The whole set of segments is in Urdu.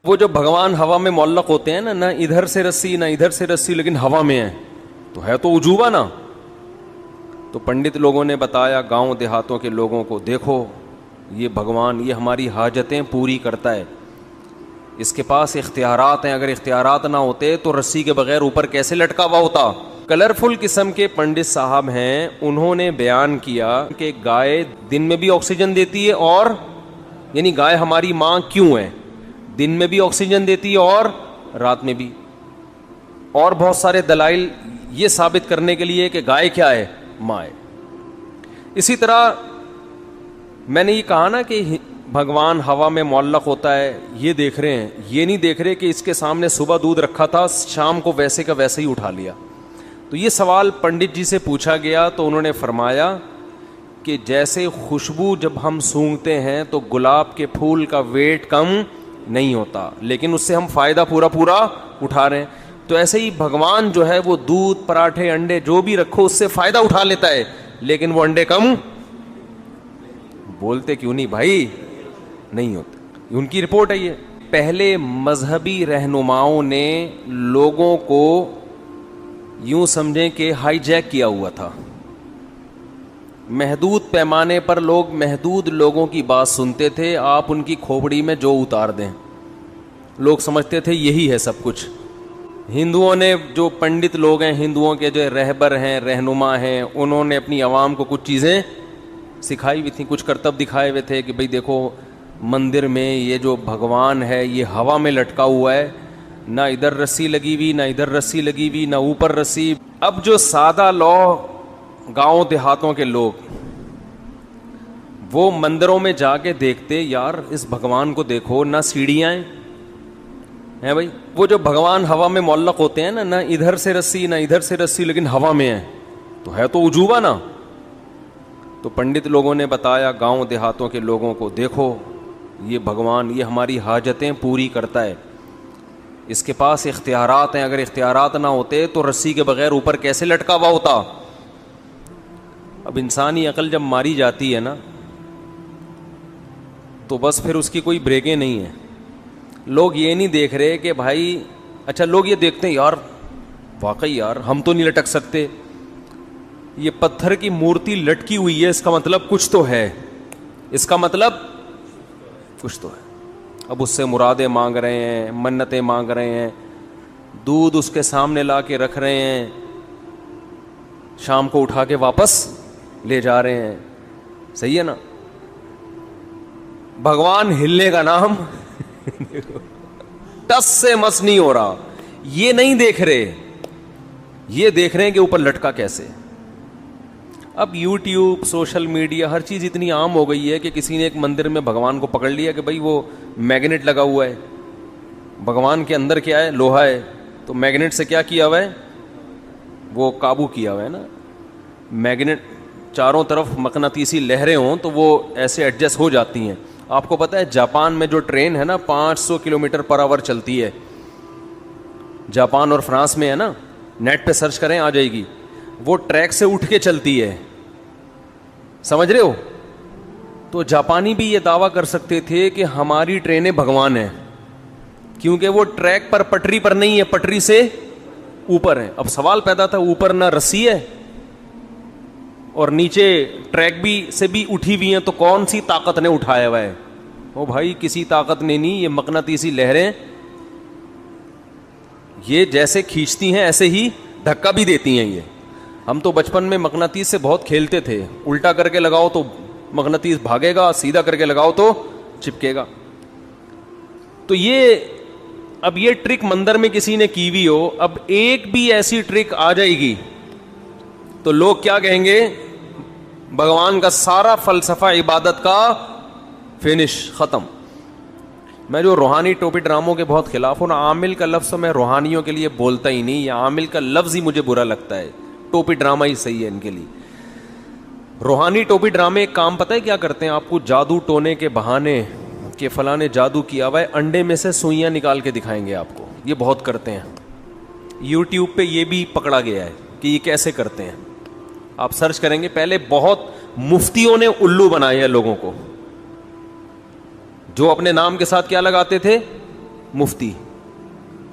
وہ جو بھگوان ہوا میں معلق ہوتے ہیں نا، نہ ادھر سے رسی نہ ادھر سے رسی، لیکن ہوا میں ہے تو عجوبہ نا. تو پنڈت لوگوں نے بتایا گاؤں دیہاتوں کے لوگوں کو، دیکھو یہ بھگوان، یہ ہماری حاجتیں پوری کرتا ہے، اس کے پاس اختیارات ہیں، اگر اختیارات نہ ہوتے تو رسی کے بغیر اوپر کیسے لٹکا ہوا ہوتا. کلرفل قسم کے پنڈت صاحب ہیں، انہوں نے بیان کیا کہ گائے دن میں بھی آکسیجن دیتی ہے، اور یعنی گائے ہماری ماں کیوں ہے، دن میں بھی آکسیجن دیتی ہے اور رات میں بھی، اور بہت سارے دلائل یہ ثابت کرنے کے لیے کہ گائے کیا ہے، ماں ہے. اسی طرح میں نے یہ کہا نا کہ بھگوان ہوا میں معلق ہوتا ہے، یہ دیکھ رہے ہیں، یہ نہیں دیکھ رہے کہ اس کے سامنے صبح دودھ رکھا تھا، شام کو ویسے کا ویسے ہی اٹھا لیا. تو یہ سوال پنڈت جی سے پوچھا گیا تو انہوں نے فرمایا کہ جیسے خوشبو جب ہم سونگھتے ہیں تو گلاب کے پھول کا ویٹ کم نہیں ہوتا، لیکن اس سے ہم فائدہ پورا اٹھا رہے ہیں، تو ایسے ہی بھگوان جو ہے وہ دودھ، پراٹھے، انڈے جو بھی رکھو اس سے فائدہ اٹھا لیتا ہے، لیکن وہ انڈے کم بولتے کیوں نہیں بھائی، نہیں ہوتے. ان کی رپورٹ ہے یہ. پہلے مذہبی رہنماؤں نے لوگوں کو یوں سمجھیں کہ ہائی جیک کیا ہوا تھا، محدود پیمانے پر لوگ محدود لوگوں کی بات سنتے تھے، آپ ان کی کھوپڑی میں جو اتار دیں، لوگ سمجھتے تھے یہی ہے سب کچھ. ہندوؤں نے، جو پنڈت لوگ ہیں، ہندوؤں کے جو رہبر ہیں، رہنما ہیں، انہوں نے اپنی عوام کو کچھ چیزیں سکھائی ہوئی تھیں، کچھ کرتب دکھائے ہوئے تھے کہ بھئی دیکھو مندر میں یہ جو بھگوان ہے یہ ہوا میں لٹکا ہوا ہے، نہ ادھر رسی لگی ہوئی نہ ادھر رسی لگی ہوئی نہ اوپر رسی. اب جو سادہ گاؤں دیہاتوں کے لوگ وہ مندروں میں جا کے دیکھتے، یار اس بھگوان کو دیکھو، نہ سیڑھیاں ہیں بھائی، وہ جو بھگوان ہوا میں معلق ہوتے ہیں نا، نہ ادھر سے رسی نہ ادھر سے رسی، لیکن ہوا میں ہے تو عجوبہ نا. تو پنڈت لوگوں نے بتایا گاؤں دیہاتوں کے لوگوں کو، دیکھو یہ بھگوان، یہ ہماری حاجتیں پوری کرتا ہے، اس کے پاس اختیارات ہیں، اگر اختیارات نہ ہوتے تو رسی کے بغیر اوپر کیسے لٹکا ہوا ہوتا. اب انسانی عقل جب ماری جاتی ہے نا تو بس پھر اس کی کوئی بریکیں نہیں ہیں. لوگ یہ نہیں دیکھ رہے کہ بھائی، اچھا لوگ یہ دیکھتے ہیں یار واقعی یار ہم تو نہیں لٹک سکتے، یہ پتھر کی مورتی لٹکی ہوئی ہے، اس کا مطلب کچھ تو ہے، اس کا مطلب کچھ تو ہے. اب اس سے مرادیں مانگ رہے ہیں، منتیں مانگ رہے ہیں، دودھ اس کے سامنے لا کے رکھ رہے ہیں، شام کو اٹھا کے واپس لے جا رہے ہیں. صحیح ہے نا. بھگوان ہلنے کا نام ٹس سے مس نہیں ہو رہا، یہ نہیں دیکھ رہے، یہ دیکھ رہے ہیں کہ اوپر لٹکا کیسے. اب یوٹیوب، سوشل میڈیا، ہر چیز اتنی عام ہو گئی ہے کہ کسی نے ایک مندر میں بھگوان کو پکڑ لیا کہ بھائی وہ میگنیٹ لگا ہوا ہے، بھگوان کے اندر کیا ہے، لوہا ہے، تو میگنیٹ سے کیا کیا ہوا ہے، وہ قابو کیا ہوا ہے نا. میگنیٹ چاروں طرف مقناطیسی لہریں ہوں تو وہ ایسے ایڈجسٹ ہو جاتی ہیں. آپ کو پتا ہے جاپان میں جو ٹرین ہے نا 500 کلومیٹر پر آور چلتی ہے، جاپان اور فرانس میں ہے نا، نیٹ پہ سرچ کریں آ جائے گی، وہ ٹریک سے اٹھ کے چلتی ہے، سمجھ رہے ہو. تو جاپانی بھی یہ دعویٰ کر سکتے تھے کہ ہماری ٹرینیں بھگوان ہیں، کیونکہ وہ ٹریک پر، پٹری پر نہیں ہے، پٹری سے اوپر ہے. اب سوال پیدا تھا، اوپر نہ رسی ہے اور نیچے ٹریک بھی سے بھی اٹھی ہوئی ہیں، تو کون سی طاقت نے اٹھایا ہوا ہے؟ او بھائی کسی طاقت نے نہیں، یہ مقناطیسی لہریں یہ جیسے کھینچتی ہیں ایسے ہی دھکا بھی دیتی ہیں. یہ ہم تو بچپن میں مقناطیس سے بہت کھیلتے تھے، الٹا کر کے لگاؤ تو مقناطیس بھاگے گا، سیدھا کر کے لگاؤ تو چپکے گا. تو یہ اب یہ ٹرک مندر میں کسی نے کی ہوئی ہو، اب ایک بھی ایسی ٹرک آ جائے گی تو لوگ کیا کہیں گے، بھگوان کا سارا فلسفہ عبادت کا فنش، ختم. میں جو روحانی ٹوپی ڈراموں کے بہت خلاف ہوں نا، عامل کا لفظ میں روحانیوں کے لیے بولتا ہی نہیں، یہ عامل کا لفظ ہی مجھے برا لگتا ہے، ٹوپی ڈرامہ ہی صحیح ہے ان کے لیے. روحانی ٹوپی ڈرامے ایک کام پتہ ہے کیا کرتے ہیں، آپ کو جادو ٹونے کے بہانے کہ فلاں نے جادو کیا ہوا ہے، انڈے میں سے سوئیاں نکال کے دکھائیں گے آپ کو، یہ بہت کرتے ہیں. یوٹیوب پہ یہ بھی پکڑا گیا ہے کہ یہ کیسے کرتے ہیں، آپ سرچ کریں گے. پہلے بہت مفتیوں نے الو بنائے ہیں لوگوں کو، جو اپنے نام کے ساتھ کیا لگاتے تھے، مفتی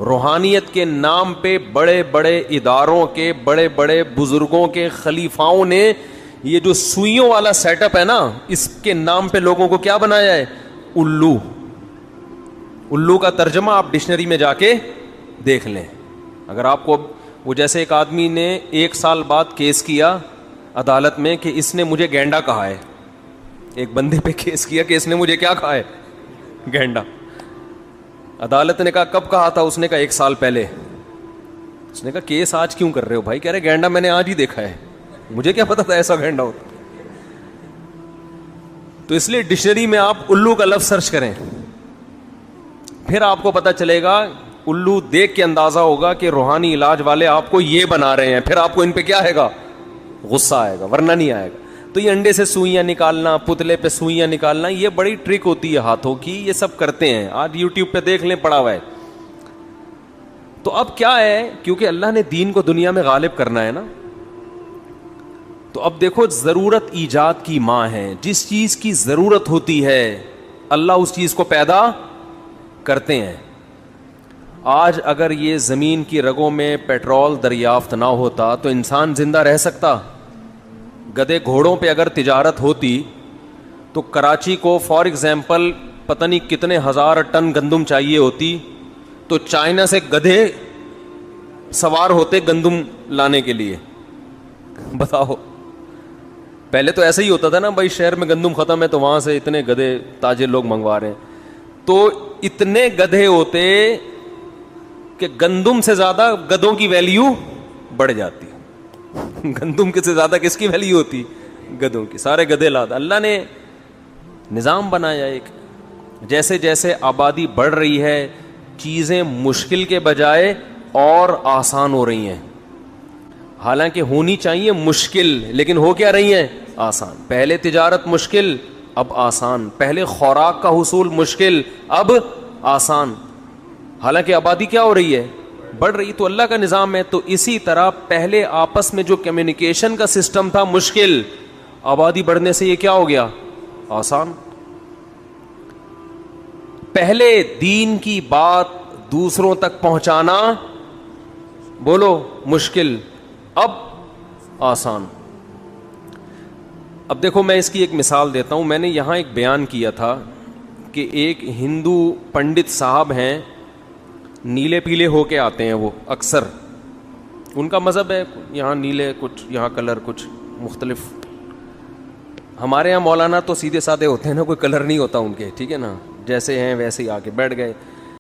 روحانیت کے نام پہ بڑے بڑے اداروں کے بڑے بڑے بزرگوں کے خلیفاؤں نے یہ جو سوئیوں والا سیٹ اپ ہے نا, اس کے نام پہ لوگوں کو کیا بنایا ہے؟ الو. الو کا ترجمہ آپ ڈکشنری میں جا کے دیکھ لیں. اگر آپ کو وہ جیسے ایک آدمی نے 1 سال بعد کیس کیا عدالت میں کہ اس نے مجھے گینڈا کہا ہے, ایک بندے پہ کیس کیا کہ اس نے مجھے کیا کہا ہے؟ گینڈا. عدالت نے کہا کب کہا تھا؟ اس نے کہا 1 سال پہلے. اس نے کہا کیس آج کیوں کر رہے ہو بھائی؟ کہہ رہے گینڈا میں نے آج ہی دیکھا ہے, مجھے کیا پتا تھا ایسا گینڈا ہوتا. تو اس لیے ڈکشنری میں آپ الو کا لفظ سرچ کریں, پھر آپ کو پتا چلے گا. الو دیکھ کے اندازہ ہوگا کہ روحانی علاج والے آپ کو یہ بنا رہے ہیں, پھر آپ کو ان پہ کیا آئے گا؟ غصہ آئے گا, ورنہ نہیں آئے گا. تو یہ انڈے سے سوئیاں نکالنا, پتلے پہ سوئیاں نکالنا, یہ بڑی ٹرک ہوتی ہے ہاتھوں کی, یہ سب کرتے ہیں. آج یوٹیوب پہ دیکھ لیں, پڑا ہوا ہے. تو اب کیا ہے, کیونکہ اللہ نے دین کو دنیا میں غالب کرنا ہے نا, تو اب دیکھو ضرورت ایجاد کی ماں ہے. جس چیز کی ضرورت ہوتی ہے اللہ اس چیز کو پیدا کرتے ہیں. آج اگر یہ زمین کی رگوں میں پیٹرول دریافت نہ ہوتا تو انسان زندہ رہ سکتا؟ گدے گھوڑوں پہ اگر تجارت ہوتی تو کراچی کو فار ایگزامپل پتہ نہیں کتنے 1000 ٹن گندم چاہیے ہوتی, تو چائنا سے گدھے سوار ہوتے گندم لانے کے لیے. بتاؤ, پہلے تو ایسا ہی ہوتا تھا نا بھائی, شہر میں گندم ختم ہے تو وہاں سے اتنے گدھے تاجر لوگ منگوا رہے ہیں, تو اتنے گدھے ہوتے کہ گندم سے زیادہ گدھوں کی ویلیو بڑھ جاتی. گندم کے سے زیادہ کس کی ویلیو ہوتی؟ گدھوں کی. سارے گدھے لاتا. اللہ نے نظام بنایا ایک, جیسے جیسے آبادی بڑھ رہی ہے چیزیں مشکل کے بجائے اور آسان ہو رہی ہیں. حالانکہ ہونی چاہیے مشکل, لیکن ہو کیا رہی ہیں؟ آسان. پہلے تجارت مشکل, اب آسان. پہلے خوراک کا حصول مشکل, اب آسان. حالانکہ آبادی کیا ہو رہی ہے؟ بڑھ رہی. تو اللہ کا نظام ہے. تو اسی طرح پہلے آپس میں جو کمیونیکیشن کا سسٹم تھا مشکل, آبادی بڑھنے سے یہ کیا ہو گیا؟ آسان. پہلے دین کی بات دوسروں تک پہنچانا بولو مشکل, اب آسان. اب دیکھو میں اس کی ایک مثال دیتا ہوں. میں نے یہاں ایک بیان کیا تھا کہ ایک ہندو پنڈت صاحب ہیں, نیلے پیلے ہو کے آتے ہیں وہ اکثر, ان کا مذہب ہے, یہاں نیلے کچھ, یہاں کلر کچھ مختلف. ہمارے یہاں مولانا تو سیدھے سادے ہوتے ہیں نا, کوئی کلر نہیں ہوتا ان کے, ٹھیک ہے نا, جیسے ہیں ویسے ہی آ کے بیٹھ گئے.